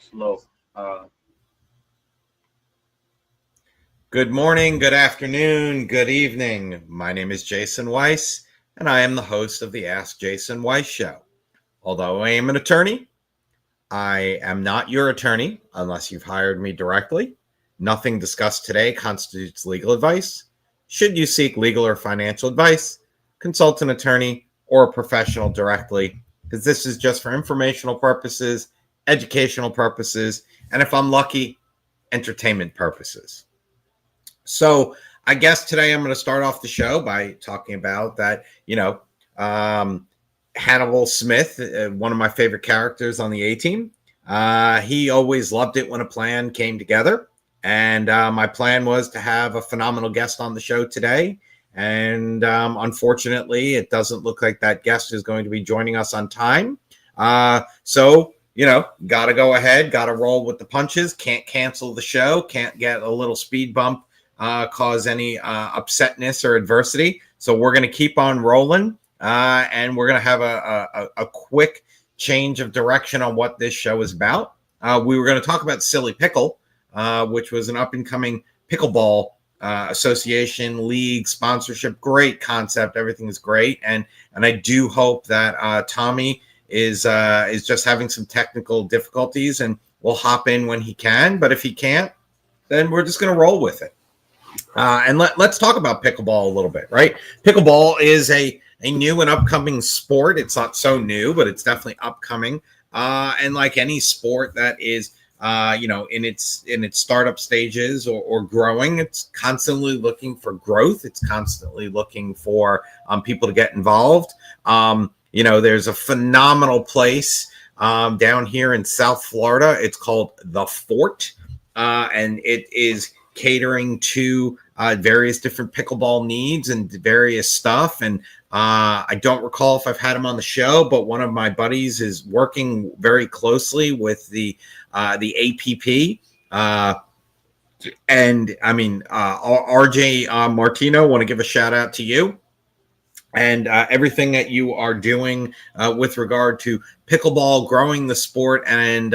slow. Uh, Good morning, good afternoon, good evening. My name is Jason Weiss, and I am the host of the Ask Jason Weiss Show. Although I am an attorney, I am not your attorney unless you've hired me directly. Nothing discussed today constitutes legal advice. Should you seek legal or financial advice, consult an attorney or a professional directly, because this is just for informational purposes, educational purposes, and if I'm lucky, entertainment purposes. So I guess today I'm going to start off the show by talking about that, um, Hannibal Smith, one of my favorite characters on the A team. He always loved it when a plan came together. And my plan was to have a phenomenal guest on the show today. And unfortunately, it doesn't look like that guest is going to be joining us on time. Got to go ahead, got to roll with the punches, can't cancel the show, can't get a little speed bump cause any upsetness or adversity. So we're going to keep on rolling, and we're going to have a quick change of direction on what this show is about. We were going to talk about Silly Pickle, which was an up-and-coming pickleball association, league, sponsorship. Great concept. Everything is great. And I do hope that Tommy is just having some technical difficulties and will hop in when he can. But if he can't, then we're just going to roll with it. And let's talk about pickleball a little bit, right? Pickleball is a new and upcoming sport. It's not so new, but it's definitely upcoming. And like any sport that is, in its startup stages or growing, it's constantly looking for growth. It's constantly looking for people to get involved. There's a phenomenal place down here in South Florida. It's called The Fort, and it is catering to various different pickleball needs and various stuff. And I don't recall if I've had him on the show, but one of my buddies is working very closely with the APP. RJ Martino, want to give a shout out to you and everything that you are doing with regard to pickleball, growing the sport, and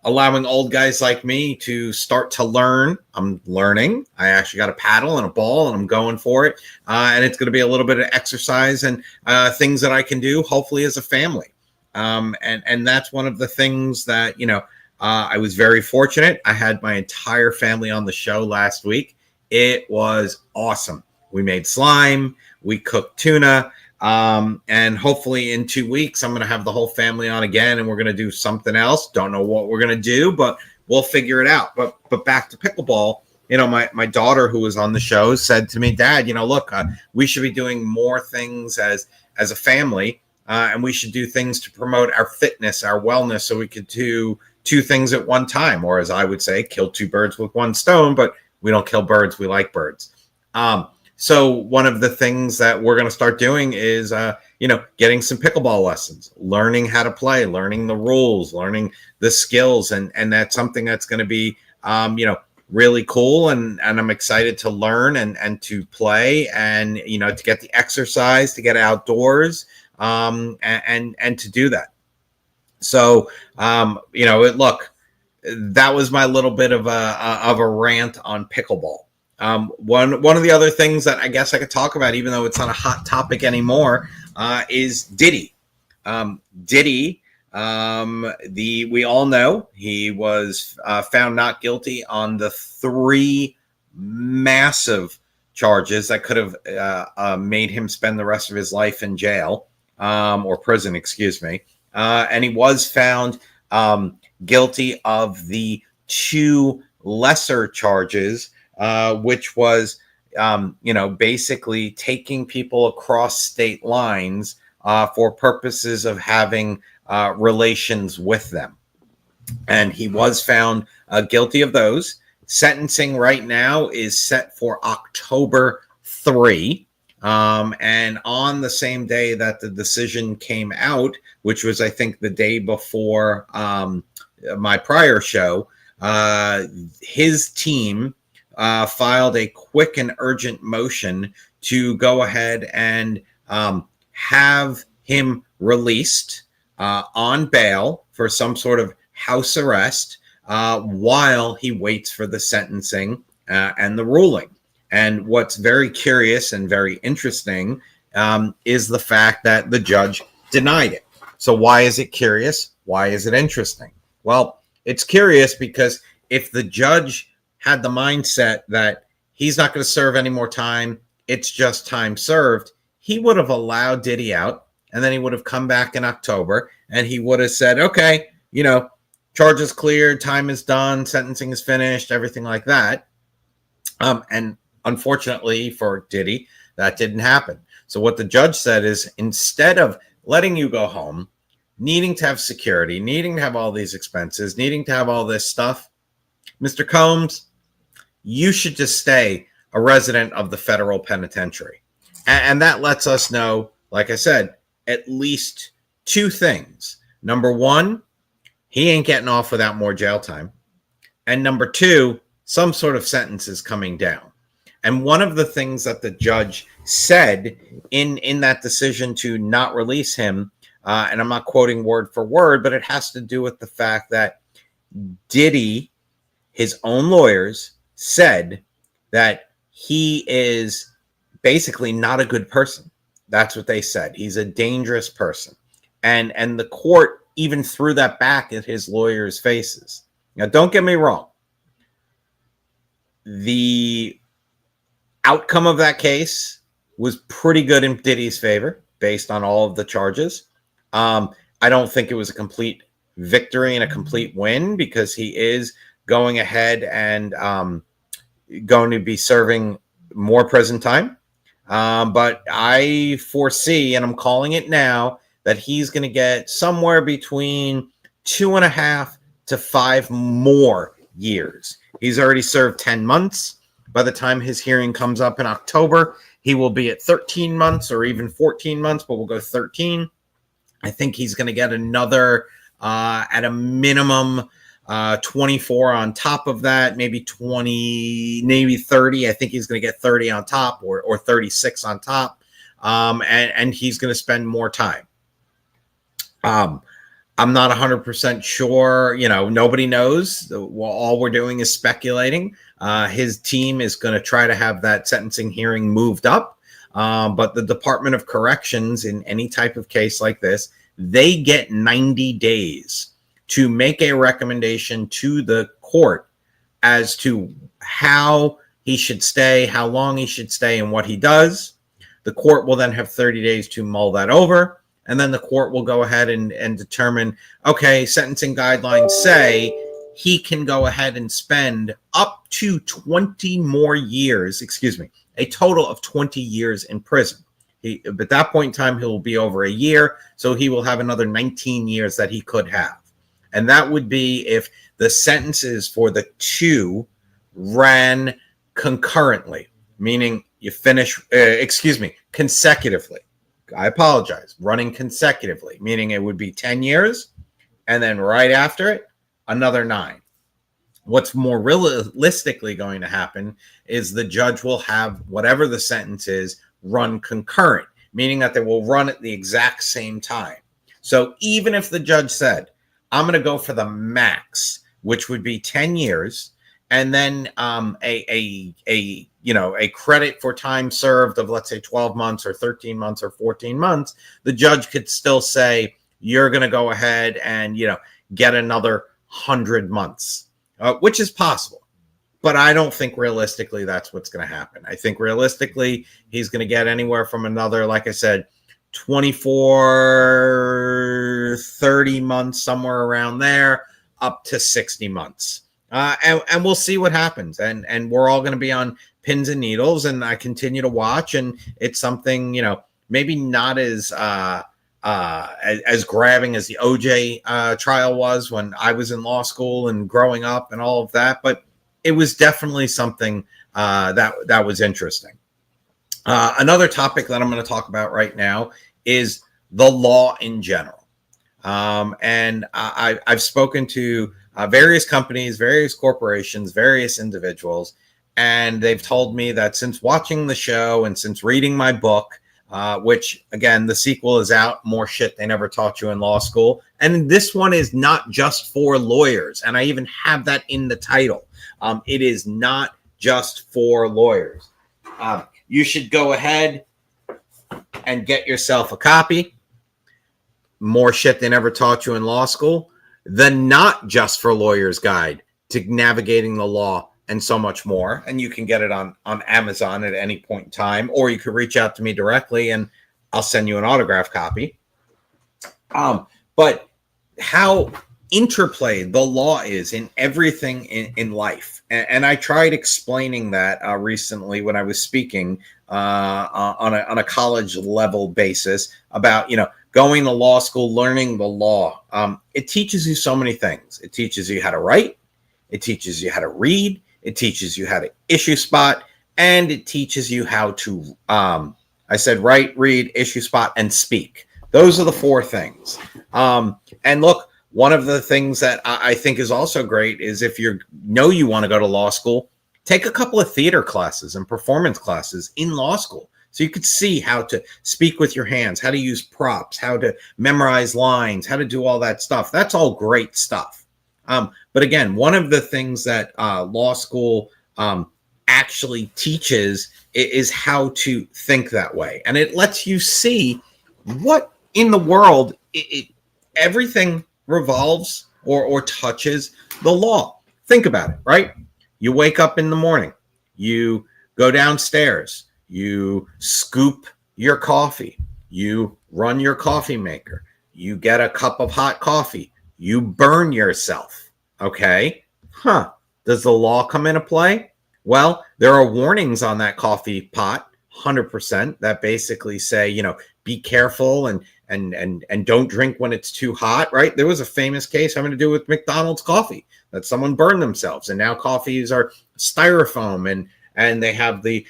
allowing old guys like me to start to learn. I'm learning. I actually got a paddle and a ball, and I'm going for it. And it's going to be a little bit of exercise and things that I can do, hopefully, as a family. And that's one of the things that, I was very fortunate. I had my entire family on the show last week. It was awesome. We made slime. We cooked tuna. And hopefully in 2 weeks, I'm going to have the whole family on again, and we're going to do something else. Don't know what we're going to do, but we'll figure it out. But back to pickleball, my daughter who was on the show said to me, Dad, look, we should be doing more things as a family, and we should do things to promote our fitness, our wellness, so we could do two things at one time, or as I would say, kill two birds with one stone. But we don't kill birds. We like birds. So one of the things that we're going to start doing is, getting some pickleball lessons, learning how to play, learning the rules, learning the skills. And that's something that's going to be, really cool. And I'm excited to learn and to play and, to get the exercise, to get outdoors, and to do that. So, look, that was my little bit of a rant on pickleball. One of the other things that I guess I could talk about, even though it's not a hot topic anymore, is Diddy. Diddy, we all know he was found not guilty on the 3 massive charges that could have made him spend the rest of his life in jail, or prison, excuse me. And he was found guilty of the 2 lesser charges, which was, basically taking people across state lines for purposes of having relations with them. And he was found guilty of those. Sentencing right now is set for October 3. And on the same day that the decision came out, which was, I think, the day before my prior show, his team filed a quick and urgent motion to go ahead and have him released on bail for some sort of house arrest while he waits for the sentencing and the ruling. And what's very curious and very interesting is the fact that the judge denied it. So why is it curious? Why is it interesting? Well, it's curious because if the judge had the mindset that he's not going to serve any more time, it's just time served, he would have allowed Diddy out, and then he would have come back in October and he would have said, okay, charges cleared, time is done, sentencing is finished, everything like that. And unfortunately for Diddy, that didn't happen. So what the judge said is, instead of letting you go home, needing to have security, needing to have all these expenses, needing to have all this stuff, Mr. Combs, you should just stay a resident of the federal penitentiary. And that lets us know, like I said, at least two things. Number one, he ain't getting off without more jail time. And number two, some sort of sentence is coming down. And one of the things that the judge said in that decision to not release him, and I'm not quoting word for word, but it has to do with the fact that Diddy, his own lawyers, said that he is basically not a good person. That's what they said. He's a dangerous person. And the court even threw that back at his lawyers' faces. Now, don't get me wrong. The outcome of that case was pretty good in Diddy's favor based on all of the charges. I don't think it was a complete victory and a complete win, because he is going ahead and going to be serving more prison time. But I foresee, and I'm calling it now, that he's going to get somewhere between 2.5 to 5 more years. He's already served 10 months. By the time his hearing comes up in October, he will be at 13 months or even 14 months, but we'll go 13. I think he's going to get another, at a minimum, 24 on top of that, maybe 20, maybe 30. I think he's going to get 30 on top, or 36 on top. And he's going to spend more time. I'm not 100% sure. Nobody knows. All we're doing is speculating. His team is going to try to have that sentencing hearing moved up. But the Department of Corrections, in any type of case like this, they get 90 days to make a recommendation to the court as to how he should stay, how long he should stay, and what he does. The court will then have 30 days to mull that over. And then the court will go ahead and determine, okay, sentencing guidelines say he can go ahead and spend up to 20 more years, a total of 20 years in prison. At that point in time, he'll be over a year, so he will have another 19 years that he could have. And that would be if the sentences for the two ran concurrently, meaning you finish, consecutively. I apologize. Running consecutively, meaning it would be 10 years, and then right after it, another 9. What's more realistically going to happen is the judge will have whatever the sentence is run concurrent, meaning that they will run at the exact same time. So even if the judge said, I'm going to go for the max, which would be 10 years, and then a credit for time served of, let's say, 12 months or 13 months or 14 months, the judge could still say, you're going to go ahead and, get another 100 months, which is possible. But I don't think realistically that's what's going to happen. I think realistically he's going to get anywhere from another, like I said, 24, 30 months, somewhere around there, up to 60 months. And we'll see what happens. And we're all going to be on pins and needles, and I continue to watch. And it's something, maybe not as grabbing as the OJ trial was when I was in law school and growing up and all of that. But it was definitely something that was interesting. Another topic that I'm going to talk about right now is the law in general. And I've spoken to various companies, various corporations, various individuals, and they've told me that since watching the show and since reading my book, which, again, the sequel is out, More Shit They Never Taught You in Law School. And this one is not just for lawyers. And I even have that in the title. It is not just for lawyers. You should go ahead and get yourself a copy. More Shit They Never Taught You in Law School. The Not Just for Lawyers Guide to Navigating the Law and so much more. And you can get it on Amazon at any point in time, or you could reach out to me directly and I'll send you an autographed copy. But how interplayed the law is in everything in life. And I tried explaining that recently when I was speaking on a college level basis about, going to law school, learning the law. It teaches you so many things. It teaches you how to write. It teaches you how to read. It teaches you how to issue spot. And it teaches you how to, I said, write, read, issue spot, and speak. Those are the four things. And look, one of the things that I think is also great is if you want to go to law school, take a couple of theater classes and performance classes in law school. So you could see how to speak with your hands, how to use props, how to memorize lines, how to do all that stuff. That's all great stuff. But again, one of the things that law school actually teaches is how to think that way. And it lets you see what in the world, everything revolves or touches the law. Think about it, right? You wake up in the morning, you go downstairs, you scoop your coffee, you run your coffee maker, you get a cup of hot coffee, you burn yourself. Okay. Does the law come into play? Well, there are warnings on that coffee pot, 100%, that basically say, be careful and don't drink when it's too hot, right? There was a famous case having to do with McDonald's coffee that someone burned themselves, and now coffees are styrofoam and they have the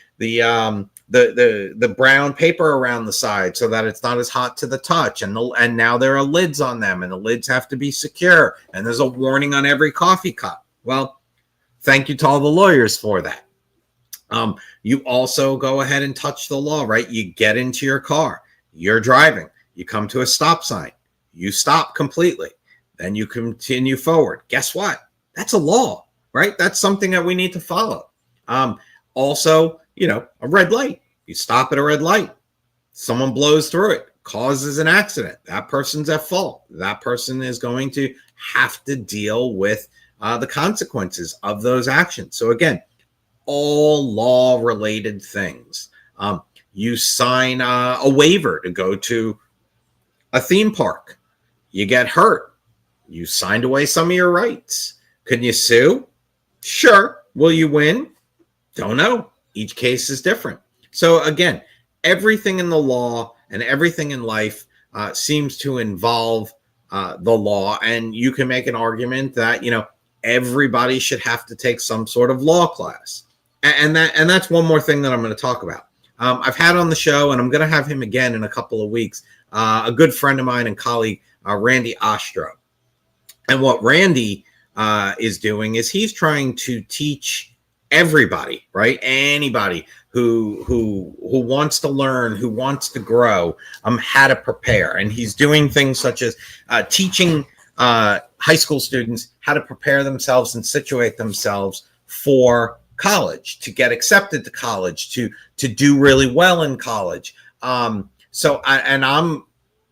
brown paper around the side so that it's not as hot to the touch, and now there are lids on them, and the lids have to be secure, and there's a warning on every coffee cup. Well, thank you to all the lawyers for that. You also go ahead and touch the law, right? You get into your car, you're driving, you come to a stop sign, you stop completely, then you continue forward. Guess what? That's a law, right? That's something that we need to follow. Also, a red light. You stop at a red light. Someone blows through it, causes an accident. That person's at fault. That person is going to have to deal with the consequences of those actions. So again, all law-related things. You sign a waiver to go to a theme park. You get hurt. You signed away some of your rights. Can you sue? Sure. Will you win? Don't know. Each case is different. So again, everything in the law and everything in life seems to involve the law. And you can make an argument that, everybody should have to take some sort of law class. And that's one more thing that I'm going to talk about. I've had on the show, and I'm going to have him again in a couple of weeks, a good friend of mine and colleague, Randy Ostro. And what Randy is doing is he's trying to teach everybody, right? Anybody who wants to learn, who wants to grow, how to prepare. And he's doing things such as teaching high school students how to prepare themselves and situate themselves for college, to get accepted to college, to do really well in college. I'm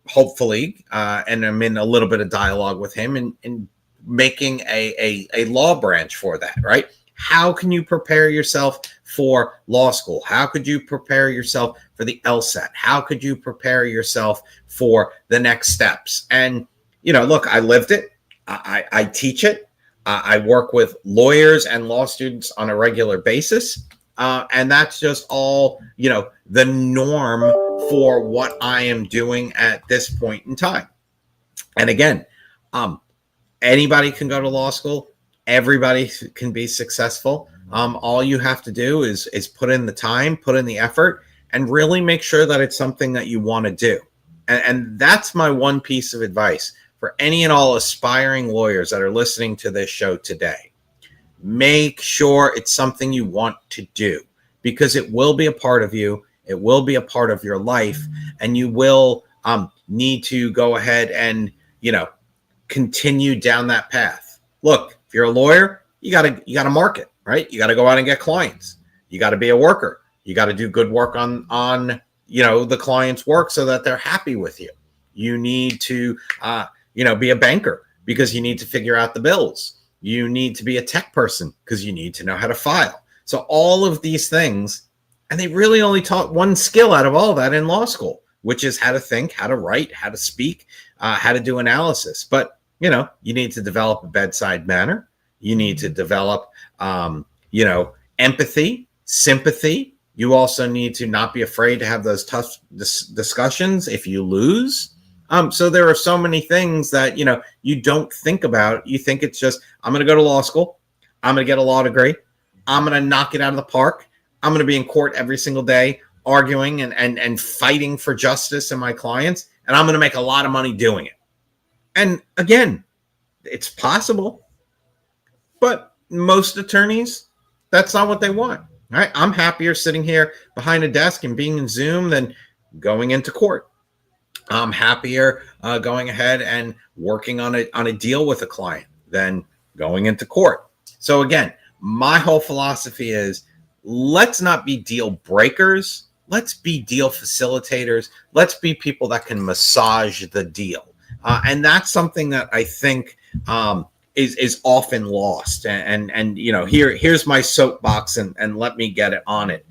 hopefully, and I'm in a little bit of dialogue with him and making a law branch for that, right? How can you prepare yourself for law school? How could you prepare yourself for the LSAT? How could you prepare yourself for the next steps? And, look, I lived it. I teach it. I work with lawyers and law students on a regular basis. And that's just all, the norm for what I am doing at this point in time. And again, anybody can go to law school. Everybody can be successful. All you have to do is put in the time, put in the effort, and really make sure that it's something that you want to do. And that's my one piece of advice for any and all aspiring lawyers that are listening to this show today. Make sure it's something you want to do, because it will be a part of you. It will be a part of your life, and you will need to go ahead and, continue down that path. Look, if you're a lawyer, you gotta market, right? You got to go out and get clients. You got to be a worker. You got to do good work on the client's work so that they're happy with you. You need to be a banker because you need to figure out the bills. You need to be a tech person because you need to know how to file. So all of these things, and they really only taught one skill out of all that in law school, which is how to think, how to write, how to speak, how to do analysis. But you need to develop a bedside manner. You need to develop, empathy, sympathy. You also need to not be afraid to have those tough discussions if you lose. So there are so many things that, you don't think about. You think it's just, I'm going to go to law school. I'm going to get a law degree. I'm going to knock it out of the park. I'm going to be in court every single day, arguing and fighting for justice and my clients. And I'm going to make a lot of money doing it. And again, it's possible, but most attorneys, that's not what they want. All right. I'm happier sitting here behind a desk and being in Zoom than going into court. I'm happier going ahead and working on a deal with a client than going into court. So again, my whole philosophy is, let's not be deal breakers. Let's be deal facilitators. Let's be people that can massage the deal. And that's something that I think is often lost. And here's my soapbox, and let me get it on it.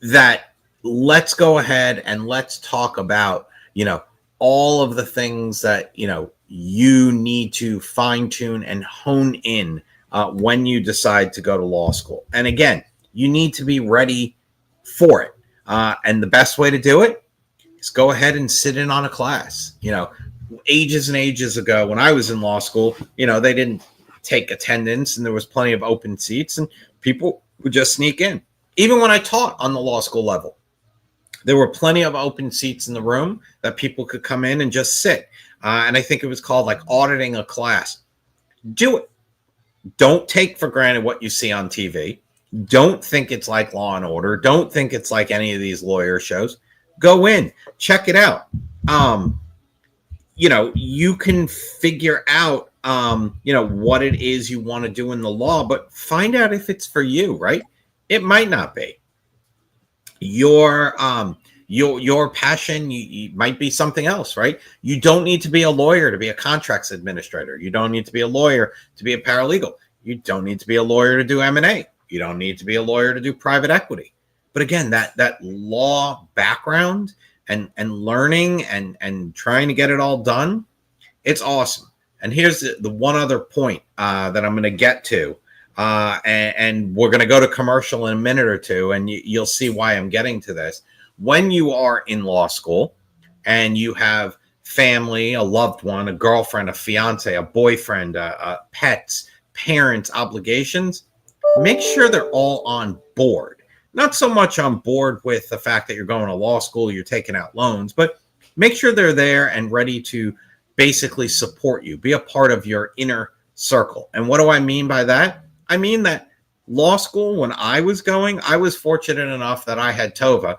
That let's go ahead and let's talk about, all of the things that, you need to fine tune and hone in when you decide to go to law school. And again, you need to be ready for it. And the best way to do it is go ahead and sit in on a class. Ages and ages ago when I was in law school, they didn't take attendance and there was plenty of open seats and people would just sneak in. Even when I taught on the law school level, there were plenty of open seats in the room that people could come in and just sit. And I think it was called like auditing a class. Do it. Don't take for granted what you see on TV. Don't think it's like Law and Order. Don't think it's like any of these lawyer shows. Go in, check it out. You can figure out, what it is you want to do in the law, but find out if it's for you, right? It might not be. Your passion you might be something else, right? You don't need to be a lawyer to be a contracts administrator. You don't need to be a lawyer to be a paralegal. You don't need to be a lawyer to do M&A. You don't need to be a lawyer to do private equity. But again, that law background and learning and trying to get it all done, it's awesome. And here's the one other point that I'm going to get to. And we're going to go to commercial in a minute or two, and you'll see why I'm getting to this. When you are in law school and you have family, a loved one, a girlfriend, a fiance, a boyfriend, pets, parents, obligations, make sure they're all on board. Not so much on board with the fact that you're going to law school, you're taking out loans, but make sure they're there and ready to basically support you, be a part of your inner circle. And what do I mean by that? I mean that law school, when I was going, I was fortunate enough that I had Tova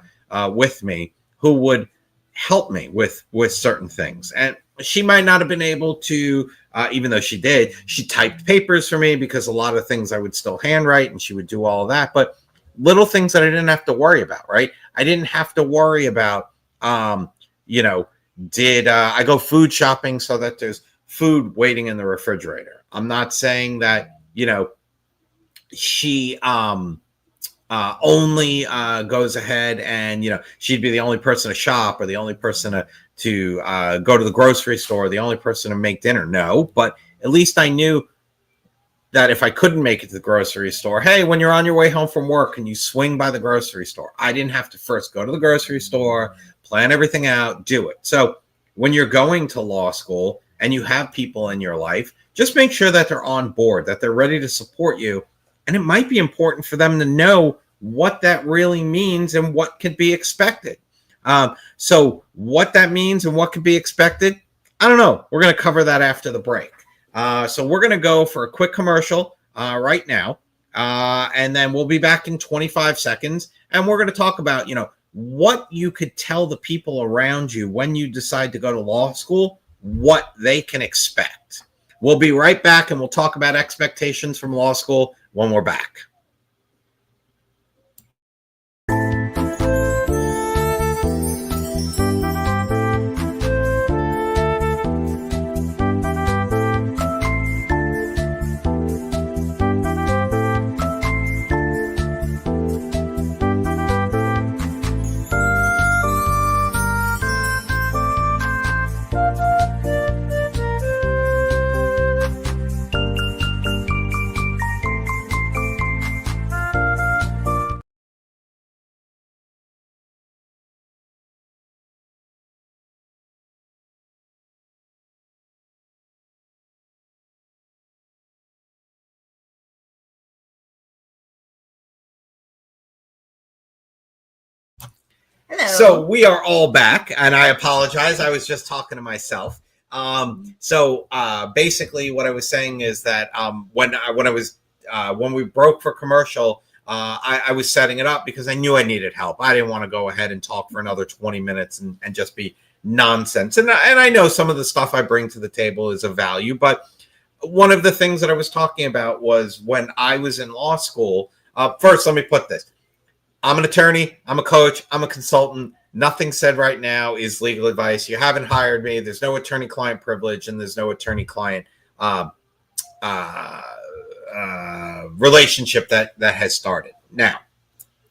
with me who would help me with certain things. And she might not have been able to, even though she did, she typed papers for me because a lot of things I would still handwrite and she would do all of that. But little things that I didn't have to worry about, right? I didn't have to worry about, did I go food shopping so that there's food waiting in the refrigerator? I'm not saying that, she only goes ahead and, she'd be the only person to shop or the only person to go to the grocery store, the only person to make dinner. No, but at least I knew that if I couldn't make it to the grocery store, hey, when you're on your way home from work and you swing by the grocery store, I didn't have to first go to the grocery store, plan everything out, do it. So when you're going to law school and you have people in your life, just make sure that they're on board, that they're ready to support you. And it might be important for them to know what that really means and what could be expected. So what that means and what could be expected, I don't know. We're going to cover that after the break. So we're going to go for a quick commercial right now. And then we'll be back in 25 seconds. And we're going to talk about, what you could tell the people around you when you decide to go to law school, what they can expect. We'll be right back, and we'll talk about expectations from law school when we're back. Hello. So we are all back, and I apologize. I was just talking to myself. Basically, what I was saying is that when we broke for commercial, I was setting it up because I knew I needed help. I didn't want to go ahead and talk for another 20 minutes and just be nonsense. And I know some of the stuff I bring to the table is of value, but one of the things that I was talking about was when I was in law school. First, let me put this. I'm an attorney, I'm a coach, I'm a consultant. Nothing said right now is legal advice. You haven't hired me. There's no attorney-client privilege, and there's no attorney-client relationship that has started now.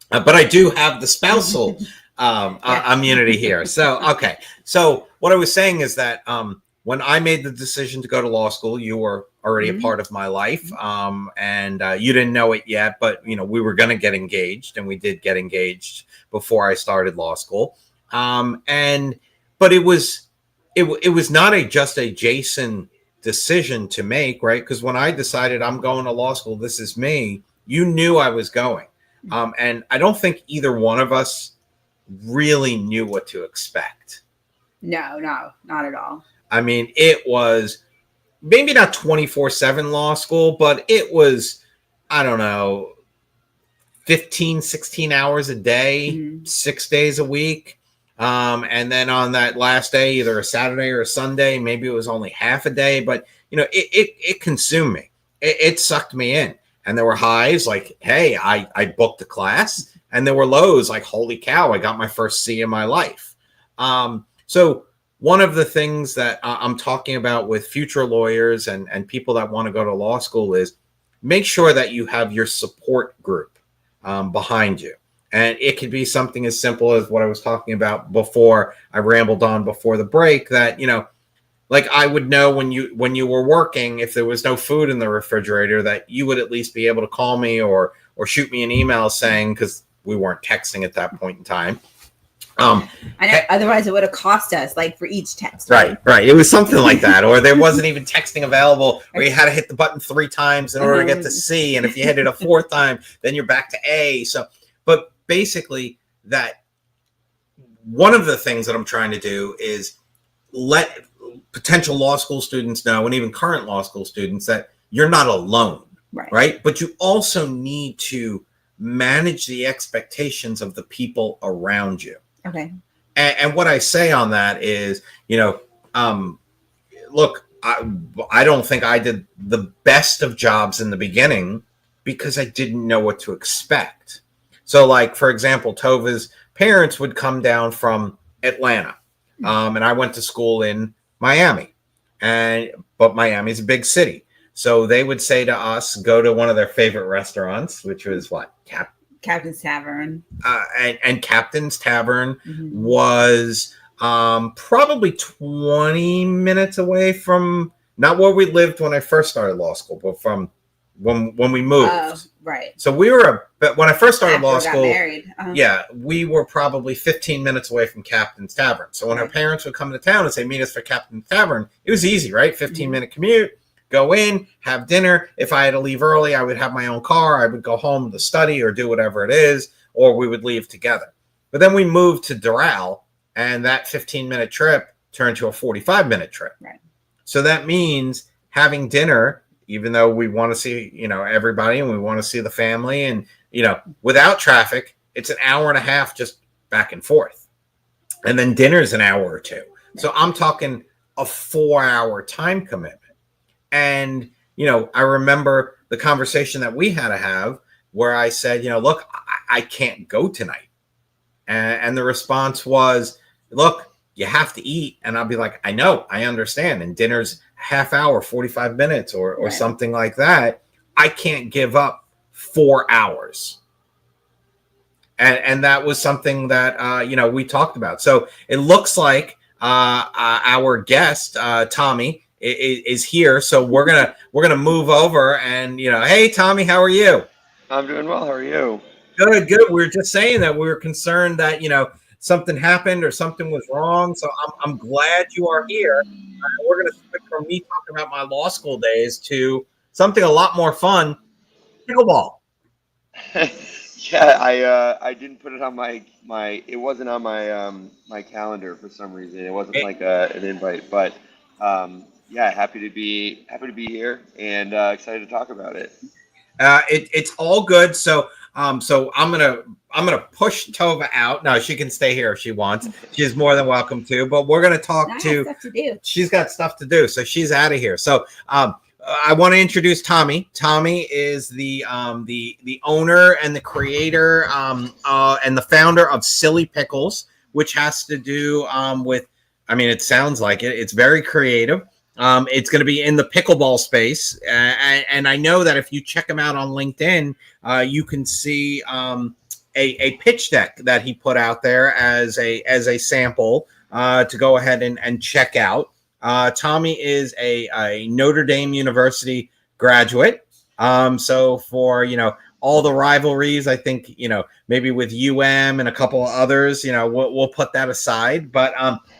But I do have the spousal immunity here. So, okay. So what I was saying is that when I made the decision to go to law school, you were already a part of my life. And you didn't know it yet, but we were going to get engaged, and we did get engaged before I started law school. But it was not just a Jason decision to make, right? Because when I decided I'm going to law school, this is me, you knew I was going. And I don't think either one of us really knew what to expect. No, not at all. I mean, it was maybe not 24/7 law school, but it was, I don't know, 15, 16 hours a day, 6 days a week. And then on that last day, either a Saturday or a Sunday, maybe it was only half a day, but it consumed me. It sucked me in. And there were highs like, hey, I booked a class, and there were lows like, holy cow, I got my first C in my life. So one of the things that I'm talking about with future lawyers and people that want to go to law school is make sure that you have your support group behind you. And it could be something as simple as what I was talking about before I rambled on before the break, that, like I would know when you were working, if there was no food in the refrigerator, that you would at least be able to call me or shoot me an email saying, because we weren't texting at that point in time. I know, otherwise it would have cost us, like, for each text. Right. It was something like that, or there wasn't even texting available, or you had to hit the button 3 times in order to get to C, and if you hit it a 4th time, then you're back to A. So, but basically, that one of the things that I'm trying to do is let potential law school students know, and even current law school students, that you're not alone, right? But you also need to manage the expectations of the people around you. Okay. And what I say on that is, look, I don't think I did the best of jobs in the beginning because I didn't know what to expect. So, like, for example, Tova's parents would come down from Atlanta, and I went to school in Miami, but Miami's a big city. So they would say to us, go to one of their favorite restaurants, which was what? Captain's Tavern. And Captain's Tavern was probably 20 minutes away from, not where we lived when I first started law school, but from when we moved. Right. So we were, but when I first started law school, married. Yeah, we were probably 15 minutes away from Captain's Tavern. So when our parents would come to town and say, meet us for Captain's Tavern, it was easy, right? 15-minute commute. Go in, have dinner. If I had to leave early, I would have my own car. I would go home to study or do whatever it is, or we would leave together. But then we moved to Doral, and that 15-minute trip turned to a 45-minute trip. Right. So that means having dinner even though we want to see, everybody, and we want to see the family, and, without traffic, it's an hour and a half just back and forth. And then dinner's an hour or two. So I'm talking a 4-hour time commitment. And, I remember the conversation that we had to have where I said, look, I can't go tonight. And the response was, look, you have to eat. And I'll be like, I know, I understand. And dinner's half hour, 45 minutes or something like that. I can't give up 4 hours. And that was something that, we talked about. So it looks like our guest, Tommy, is here. So we're gonna move over and, hey, Tommy, how are you? I'm doing well. How are you? Good. We were just saying that we were concerned that, something happened or something was wrong. So I'm glad you are here. We're going to switch from me talking about my law school days to something a lot more fun, pickleball. Yeah, I didn't put it on my it wasn't on my calendar for some reason. It wasn't like an invite, but yeah, happy to be here and excited to talk about it. It's all good. So I'm gonna push Tova out. No, she can stay here if she wants. She's more than welcome to. But we're gonna talk She's got stuff to do, so she's out of here. So I want to introduce Tommy. Tommy is the owner and the creator and the founder of Silly Pickles, which has to do with. I mean, it sounds like it. It's very creative. It's going to be in the pickleball space, and I know that if you check him out on LinkedIn, you can see a pitch deck that he put out there as a sample to go ahead and check out. Tommy is a Notre Dame University graduate, so for all the rivalries, I think maybe with UM and a couple of others, we'll put that aside. But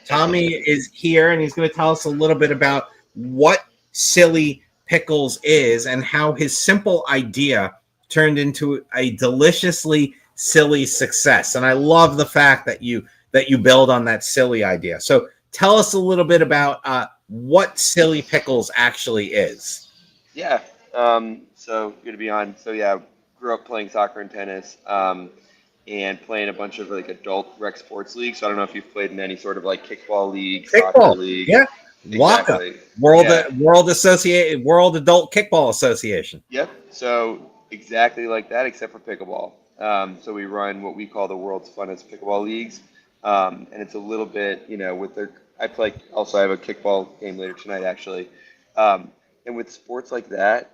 Tommy is here, and he's going to tell us a little bit about what Silly Pickles is and how his simple idea turned into a deliciously silly success. And I love the fact that you build on that silly idea. So tell us a little bit about what Silly Pickles actually is. Yeah. So good to be on. So yeah, grew up playing soccer and tennis. And playing a bunch of like adult rec sports leagues. So I don't know if you've played in any sort of like kickball league, soccer league. Yeah. Exactly. World Adult Kickball Association. Yep. So exactly like that, except for pickleball. So we run what we call the world's funnest pickleball leagues. And it's a little bit, with I have a kickball game later tonight, actually. And with sports like that,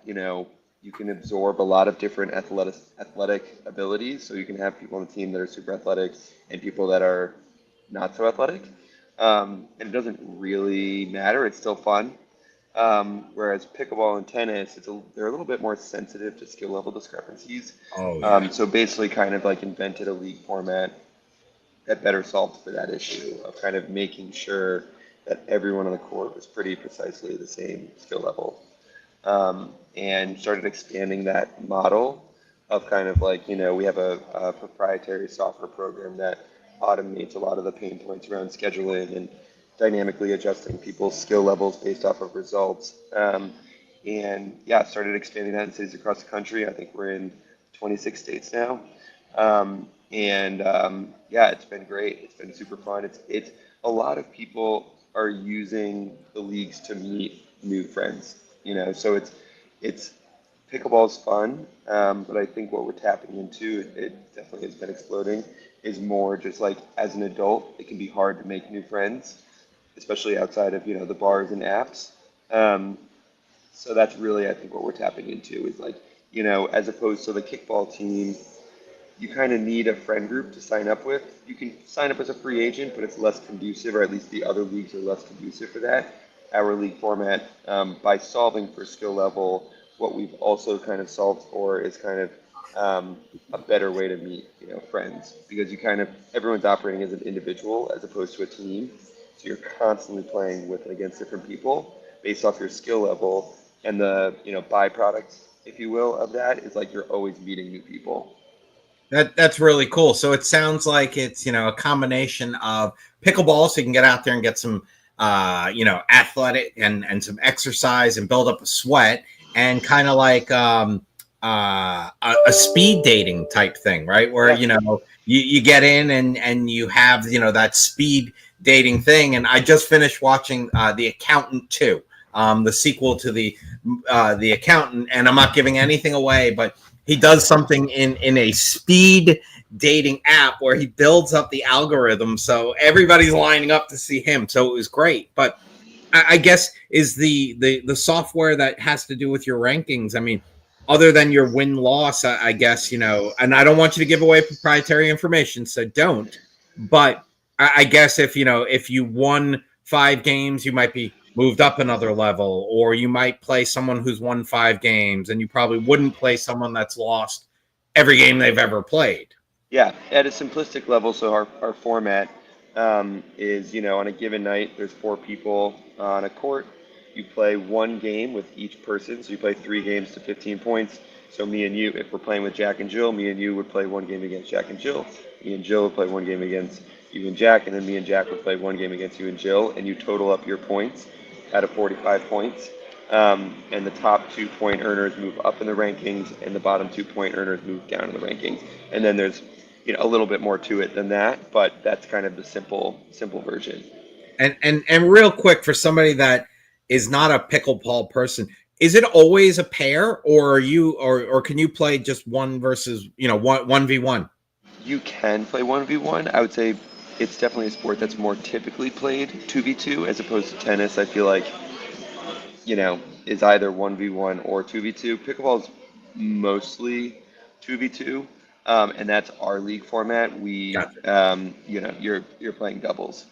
you can absorb a lot of different athletic abilities. So you can have people on the team that are super athletic and people that are not so athletic. And it doesn't really matter. It's still fun. Whereas pickleball and tennis, they're a little bit more sensitive to skill level discrepancies. Oh, yeah. So basically kind of like invented a league format that better solved for that issue of kind of making sure that everyone on the court was pretty precisely the same skill level. And started expanding that model of kind of like, we have a proprietary software program that automates a lot of the pain points around scheduling and dynamically adjusting people's skill levels based off of results. And yeah, started expanding that in cities across the country. I think we're in 26 states now. Yeah, it's been great. It's been super fun. It's a lot of people are using the leagues to meet new friends. So it's pickleball's fun, but I think what we're tapping into, it definitely has been exploding, is more just like as an adult, it can be hard to make new friends, especially outside of the bars and apps. So that's really, I think, what we're tapping into is like, as opposed to the kickball team, you kind of need a friend group to sign up with. You can sign up as a free agent, but it's less conducive, or at least the other leagues are less conducive for that. Our league format, by solving for skill level, what we've also kind of solved for is kind of a better way to meet friends, because everyone's operating as an individual as opposed to a team. So you're constantly playing with and against different people based off your skill level, and the byproduct, if you will, of that is like you're always meeting new people. That's really cool. So it sounds like it's a combination of pickleball, so you can get out there and get some athletic and some exercise and build up a sweat, and kind of like a speed dating type thing, right? Where you get in and you have that speed dating thing. And I just finished watching The Accountant 2, the sequel to the Accountant, and I'm not giving anything away, but he does something in a speed dating app where he builds up the algorithm so everybody's lining up to see him. So it was great. But I guess is the software that has to do with your rankings. I mean, other than your win loss, I guess, and I don't want you to give away proprietary information, so don't. But I guess if you won 5 games, you might be moved up another level, or you might play someone who's won 5 games, and you probably wouldn't play someone that's lost every game they've ever played. Yeah, at a simplistic level, so our format is, on a given night, there's 4 people on a court. You play 1 game with each person, so you play 3 games to 15 points. So me and you, if we're playing with Jack and Jill, me and you would play 1 game against Jack and Jill. Me and Jill would play 1 game against you and Jack, and then me and Jack would play 1 game against you and Jill, and you total up your points out of 45 points. And the top 2-point earners move up in the rankings, and the bottom 2-point earners move down in the rankings. And then there's a little bit more to it than that, but that's kind of the simple version. And real quick, for somebody that is not a pickleball person, is it always a pair, or are you or can you play just one versus 1v1? You can play 1v1. I would say it's definitely a sport that's more typically played 2v2 as opposed to tennis. I feel like is either 1v1 or 2v2. Pickleball is mostly 2v2. And that's our league format. We, gotcha. You're playing doubles,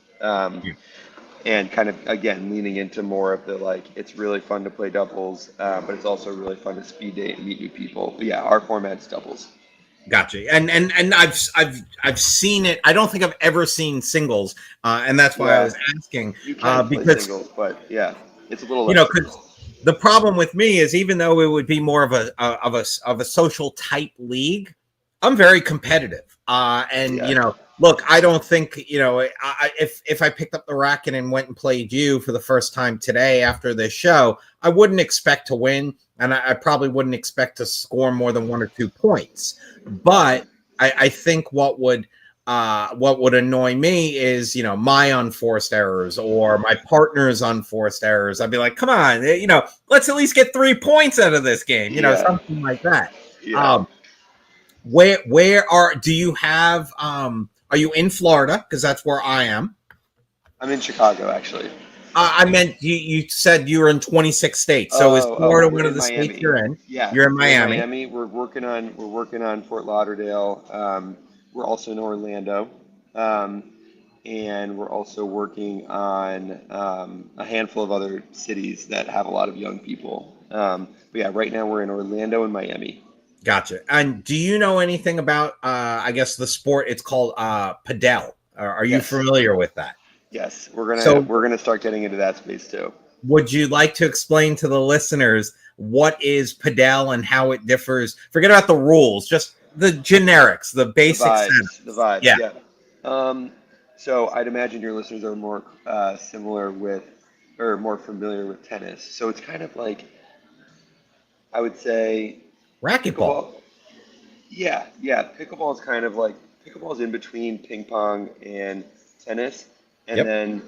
and kind of again leaning into more of the it's really fun to play doubles, but it's also really fun to speed date and meet new people. But yeah, our format's doubles. Gotcha. And I've seen it. I don't think I've ever seen singles, and that's why I was asking. You can play singles, but yeah, it's a little because the problem with me is even though it would be more of a social type league, I'm very competitive. Look, I don't think, if I picked up the racket and went and played you for the first time today after this show, I wouldn't expect to win. And I probably wouldn't expect to score more than 1 or 2 points. But I think what would annoy me is, my unforced errors or my partner's unforced errors. I'd be like, come on, let's at least get 3 points out of this game, something like that. Yeah. Do you have, are you in Florida? Because that's where I am. I'm in Chicago, actually. I meant you said you were in 26 states. So is Florida one of the Miami. states you're in? Yeah, you're in Miami. We're working on Fort Lauderdale. We're also in Orlando, and we're also working on a handful of other cities that have a lot of young people. But yeah, right now we're in Orlando and Miami. Gotcha. And do you know anything about, I guess, the sport? It's called padel. Are you familiar with that? Yes, we're gonna start getting into that space too. Would you like to explain to the listeners what is padel and how it differs? Forget about the rules, just the generics, the basics. The vibes. Yeah. So I'd imagine your listeners are more similar with, or more familiar with tennis. So it's kind of like, I would say, racquetball. Yeah. Pickleball is kind of like, pickleball is in between ping pong and tennis, and then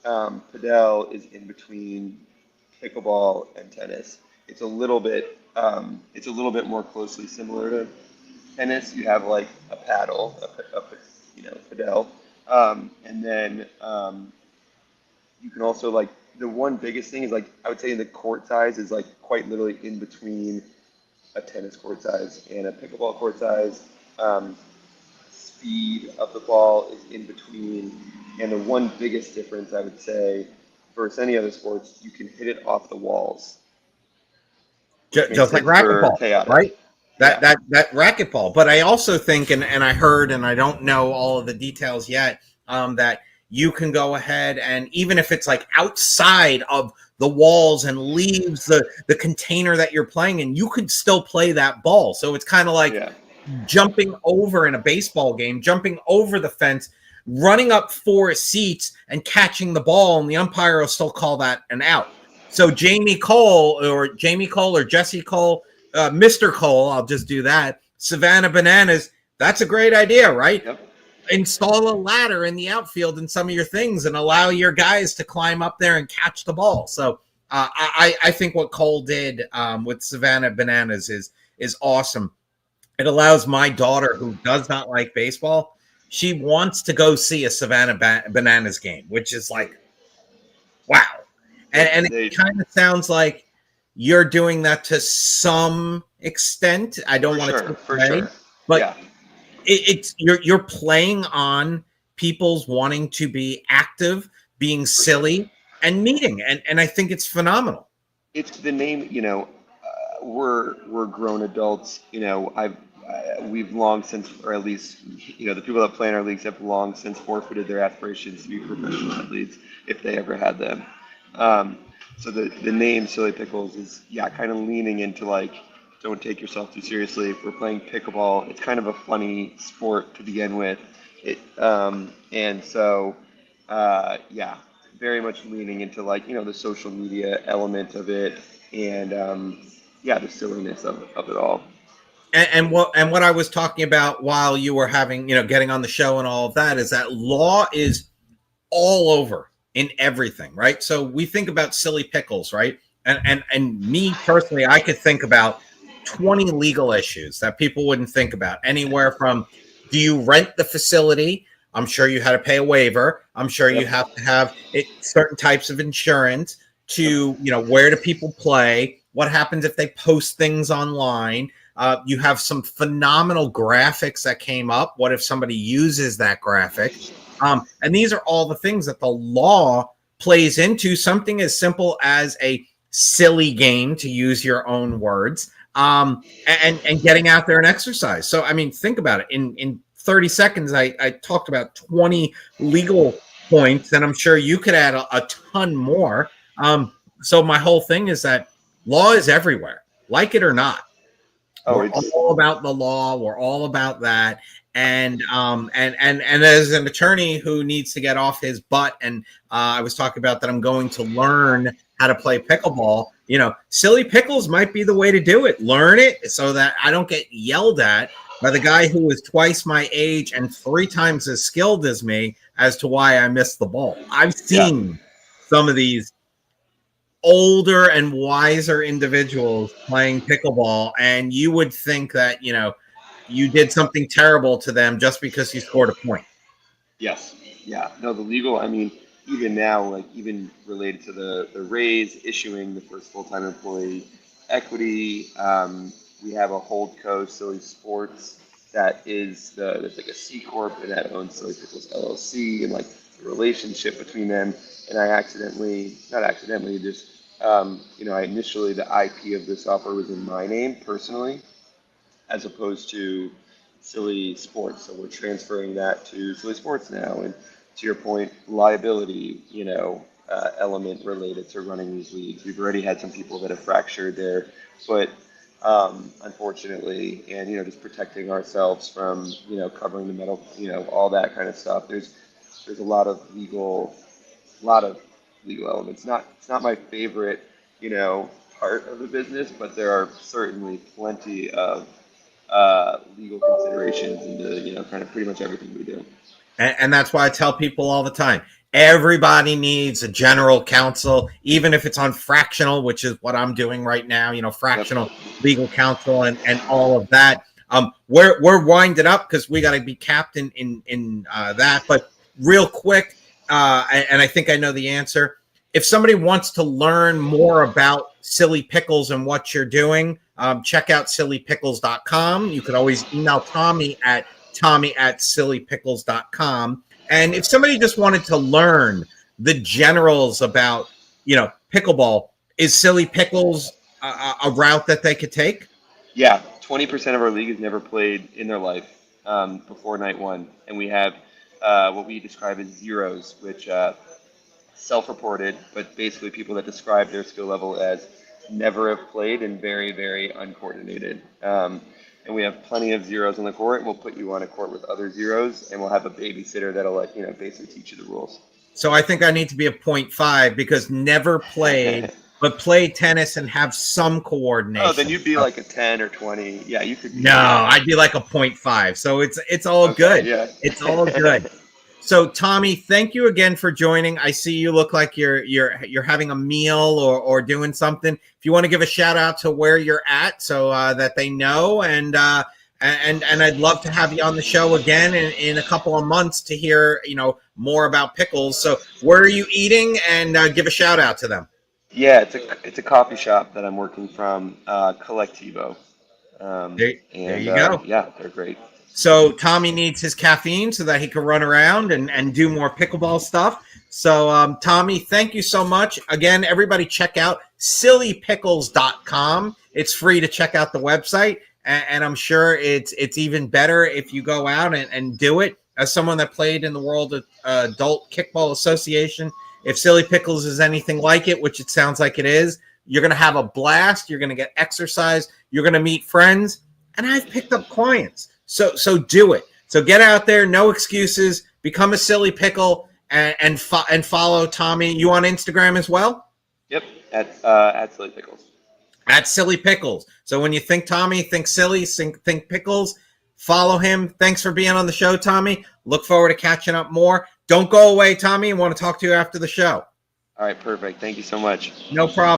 padel is in between pickleball and tennis. It's a little bit more closely similar to tennis. You have like a paddle, padel, and then you can also the one biggest thing is I would say the court size is quite literally in between a tennis court size and a pickleball court size. Speed of the ball is in between, and the one biggest difference I would say versus any other sports, you can hit it off the walls. Just like racquetball, right? That racquetball. But I also think, and I heard, and I don't know all of the details yet, that you can go ahead and even if it's outside of the walls and leaves the container that you're playing in, you could still play that ball. So it's kind of jumping over in a baseball game, jumping over the fence, running up 4 seats and catching the ball, and the umpire will still call that an out. So Jamie Cole or Jesse Cole, Mr. Cole, I'll just do that. Savannah Bananas. That's a great idea, right? Yep. Install a ladder in the outfield in some of your things and allow your guys to climb up there and catch the ball. So I think what Cole did with Savannah Bananas is awesome. It allows my daughter, who does not like baseball, she wants to go see a Savannah Bananas game, which is like, wow. And it kind of sounds like you're doing that to some extent. I don't want to sure. But yeah. It's you're playing on people's wanting to be active, being silly, and meeting, and I think it's phenomenal. It's the name, we're grown adults. We've long since, or at least, the people that play in our leagues have long since forfeited their aspirations to be professional athletes if they ever had them. So the name Silly Pickles is kind of leaning into like, don't take yourself too seriously. If we're playing pickleball, it's kind of a funny sport to begin with. And so very much leaning into like, the social media element of it and the silliness of it all. And what I was talking about while you were having, getting on the show and all of that is that law is all over in everything, right? So we think about Silly Pickles, right? And me personally, I could think about 20 legal issues that people wouldn't think about. Anywhere from, do you rent the facility? I'm sure you had to pay a waiver. I'm sure you have to have certain types of insurance to, where do people play? What happens if they post things online? You have some phenomenal graphics that came up. What if somebody uses that graphic? And these are all the things that the law plays into. Something as simple as a silly game, to use your own words, and getting out there and exercise. So, I mean, think about it. In 30 seconds, I talked about 20 legal points, and I'm sure you could add a ton more. So my whole thing is that law is everywhere, like it or not. We're all about the law. We're all about that. And as an attorney who needs to get off his butt, and I was talking about that I'm going to learn how to play pickleball. Silly Pickles might be the way to do it. Learn it so that I don't get yelled at by the guy who is twice my age and 3 times as skilled as me as to why I missed the ball. I've seen some of these older and wiser individuals playing pickleball, and you would think that, you did something terrible to them just because you scored a point. Yes. Yeah. No, the legal, I mean, even now, like even related to the raise, issuing the first full-time employee equity, we have a holdco, Silly Sports, that's like a C Corp, and that owns Silly Pickles LLC, and like the relationship between them. And I initially the IP of the software was in my name personally, as opposed to Silly Sports. So we're transferring that to Silly Sports now. And to your point, liability, element related to running these leagues. We've already had some people that have fractured their foot, unfortunately, and, just protecting ourselves from, covering the metal, all that kind of stuff. There's a lot of legal elements. It's not my favorite, part of the business, but there are certainly plenty of legal considerations into, kind of pretty much everything we do. And that's why I tell people all the time, everybody needs a general counsel, even if it's on fractional, which is what I'm doing right now, fractional legal counsel and all of that. We're winding up because we got to be capped in that. But real quick, and I think I know the answer. If somebody wants to learn more about Silly Pickles and what you're doing, check out sillypickles.com. You could always email Tommy at sillypickles.com. And if somebody just wanted to learn the generals about, pickleball, is Silly Pickles a route that they could take? Yeah, 20% of our league has never played in their life before night one. And we have what we describe as zeros, which self-reported, but basically people that describe their skill level as never have played and very, very uncoordinated. And we have plenty of zeros on the court. We'll put you on a court with other zeros, and we'll have a babysitter that'll basically teach you the rules. So I think I need to be a 0.5 because never played but play tennis and have some coordination. Oh, then you'd be like a 10 or 20. Yeah, you could. No, I'd be like a 0.5. So it's all Okay, good. yeah. It's all good. So Tommy, thank you again for joining. I see you look like you're having a meal or doing something. If you want to give a shout out to where you're at, so that they know, and I'd love to have you on the show again in a couple of months to hear more about Pickles. So where are you eating, and give a shout out to them. Yeah, it's a coffee shop that I'm working from, Collectivo. There you go. Yeah, they're great. So Tommy needs his caffeine so that he can run around and do more pickleball stuff. So Tommy, thank you so much. Again, everybody check out sillypickles.com. It's free to check out the website. And I'm sure it's even better if you go out and do it. As someone that played in the World Adult Kickball Association, if Silly Pickles is anything like it, which it sounds like it is, you're going to have a blast. You're going to get exercise. You're going to meet friends. And I've picked up clients. So do it. So get out there. No excuses. Become a Silly Pickle and follow Tommy. You on Instagram as well? Yep, at Silly Pickles. At Silly Pickles. So when you think Tommy, think Silly, think Pickles. Follow him. Thanks for being on the show, Tommy. Look forward to catching up more. Don't go away, Tommy. I want to talk to you after the show. All right, perfect. Thank you so much. No problem.